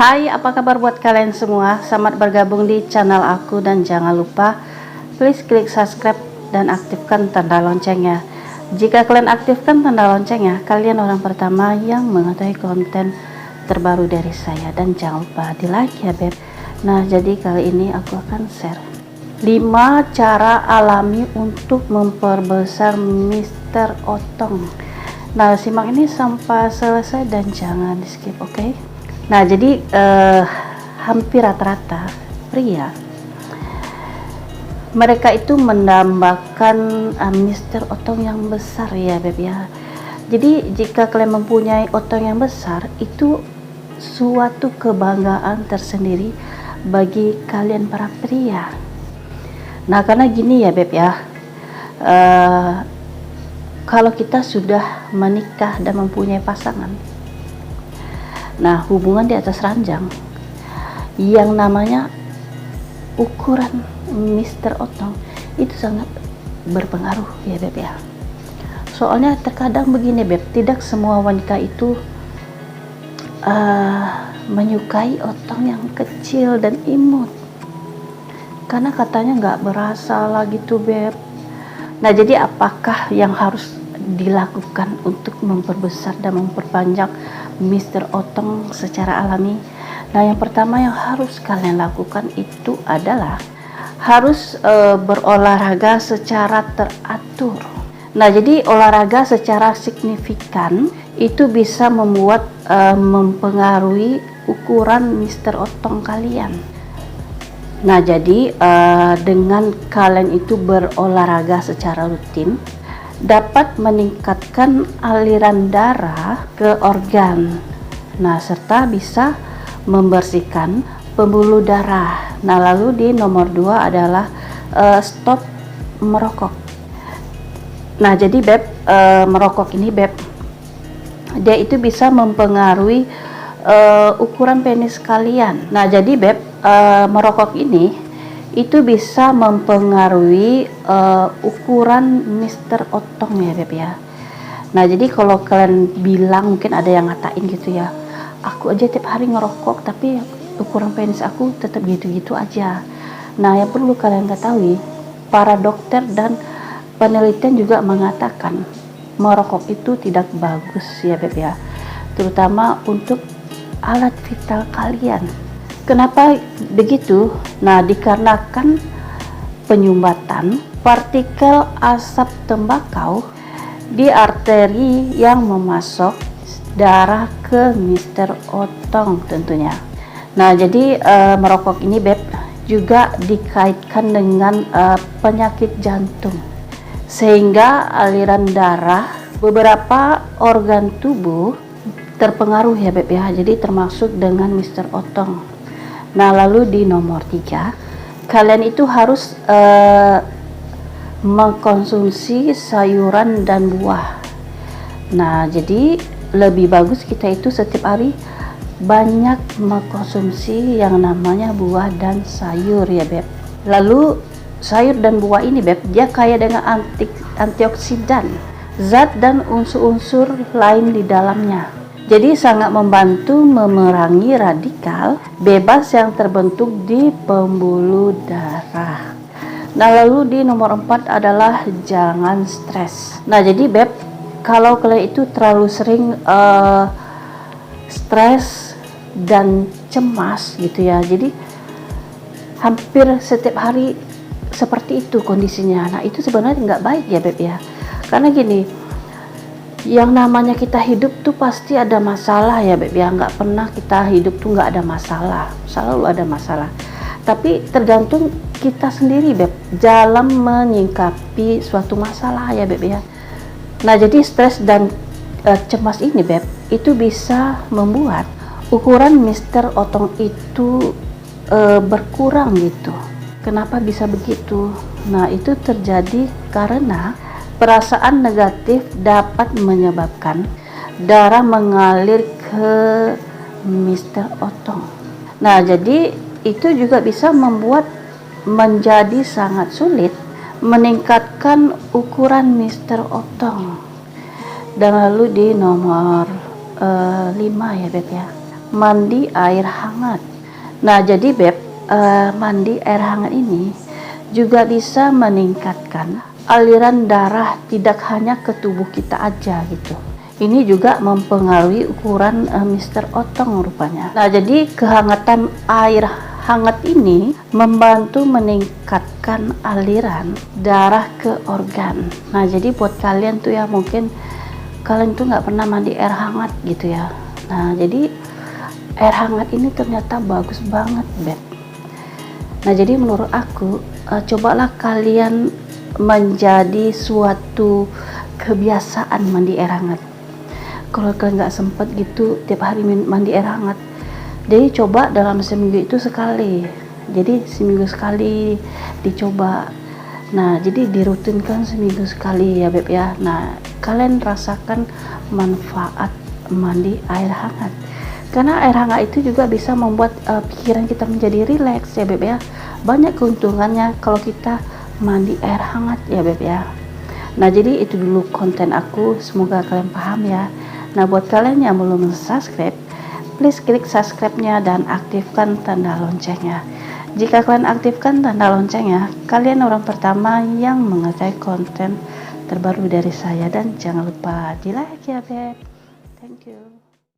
Hai, apa kabar buat kalian semua? Selamat bergabung di channel aku dan jangan lupa please klik subscribe dan aktifkan tanda loncengnya. Jika kalian aktifkan tanda loncengnya, kalian orang pertama yang mengetahui konten terbaru dari saya. Dan jangan lupa di like ya beb. Nah, jadi kali ini aku akan share 5 cara alami untuk memperbesar Mr. Otong. Nah, simak ini sampai selesai dan jangan di skip, oke? Nah, jadi hampir rata-rata pria mereka itu mendambakan Mr. Otong yang besar ya beb ya. Jadi jika kalian mempunyai otong yang besar, itu suatu kebanggaan tersendiri bagi kalian para pria. Nah, karena gini ya beb ya, kalau kita sudah menikah dan mempunyai pasangan, nah hubungan di atas ranjang yang namanya ukuran Mr. Otong itu sangat berpengaruh ya beb ya. Soalnya terkadang begini beb, tidak semua wanita itu menyukai otong yang kecil dan imut, karena katanya nggak berasa lah gitu beb. Nah, jadi apakah yang harus dilakukan untuk memperbesar dan memperpanjang Mr. Otong secara alami? Nah, yang pertama yang harus kalian lakukan itu adalah harus berolahraga secara teratur. Nah, jadi olahraga secara signifikan itu bisa mempengaruhi ukuran Mr. Otong kalian. Nah, jadi dengan kalian itu berolahraga secara rutin dapat meningkatkan aliran darah ke organ. Nah, serta bisa membersihkan pembuluh darah. Nah, lalu di nomor 2 adalah stop merokok. Nah, jadi beb, merokok ini beb, dia itu bisa mempengaruhi ukuran penis kalian. Nah, jadi beb, merokok ini itu bisa mempengaruhi ukuran Mr. Otong ya beb ya. Nah, jadi kalau kalian bilang, mungkin ada yang ngatain gitu ya, aku aja tiap hari ngerokok tapi ukuran penis aku tetap gitu-gitu aja. Nah, yang perlu kalian ketahui, para dokter dan penelitian juga mengatakan merokok itu tidak bagus ya beb ya, terutama untuk alat vital kalian. Kenapa begitu? Nah, dikarenakan penyumbatan partikel asap tembakau di arteri yang memasok darah ke Mr. Otong tentunya. Nah, jadi merokok ini beb juga dikaitkan dengan penyakit jantung, sehingga aliran darah beberapa organ tubuh terpengaruh ya beb ya, jadi termasuk dengan Mr. Otong. Nah, lalu di nomor 3, kalian itu harus mengkonsumsi sayuran dan buah. Nah, jadi lebih bagus kita itu setiap hari banyak mengkonsumsi yang namanya buah dan sayur ya beb. Lalu sayur dan buah ini beb, dia kaya dengan antioksidan, zat dan unsur-unsur lain di dalamnya. Jadi sangat membantu memerangi radikal bebas yang terbentuk di pembuluh darah. Nah, lalu di nomor 4 adalah jangan stres. Nah, jadi beb, kalau kalian itu terlalu sering stres dan cemas gitu ya, jadi hampir setiap hari seperti itu kondisinya. Nah, itu sebenarnya nggak baik ya beb ya, karena gini, yang namanya kita hidup tuh pasti ada masalah ya beb ya. Nggak pernah kita hidup tuh nggak ada masalah, selalu ada masalah. Tapi tergantung kita sendiri beb dalam menyikapi suatu masalah ya beb ya. Nah, jadi stres dan cemas ini beb, itu bisa membuat ukuran Mr. Otong itu berkurang gitu. Kenapa bisa begitu? Nah, itu terjadi karena perasaan negatif dapat menyebabkan darah mengalir ke Mr. Otong. Nah, jadi itu juga bisa membuat menjadi sangat sulit meningkatkan ukuran Mr. Otong. Dan lalu di nomor 5 ya beb ya, mandi air hangat. Nah, jadi Beb, mandi air hangat ini juga bisa meningkatkan aliran darah tidak hanya ke tubuh kita aja gitu. Ini juga mempengaruhi ukuran Mr. Otong rupanya. Nah, jadi kehangatan air hangat ini membantu meningkatkan aliran darah ke organ. Nah, jadi buat kalian tuh ya, mungkin kalian tuh nggak pernah mandi air hangat gitu ya. Nah, jadi air hangat ini ternyata bagus banget, Beb. Nah, jadi menurut aku, cobalah kalian menjadi suatu kebiasaan mandi air hangat. Kalau kalian nggak sempet gitu tiap hari mandi air hangat, jadi coba dalam seminggu itu sekali. Jadi seminggu sekali dicoba. Nah, jadi dirutinkan seminggu sekali ya Beb ya. Nah, kalian rasakan manfaat mandi air hangat. Karena air hangat itu juga bisa membuat pikiran kita menjadi rileks ya Beb ya. Banyak keuntungannya kalau kita mandi air hangat ya Beb ya. Nah, jadi itu dulu konten aku, semoga kalian paham ya. Nah, buat kalian yang belum subscribe, please klik subscribe-nya dan aktifkan tanda loncengnya. Jika kalian aktifkan tanda loncengnya, kalian orang pertama yang mengetahui konten terbaru dari saya. Dan jangan lupa di like ya Beb. Thank you.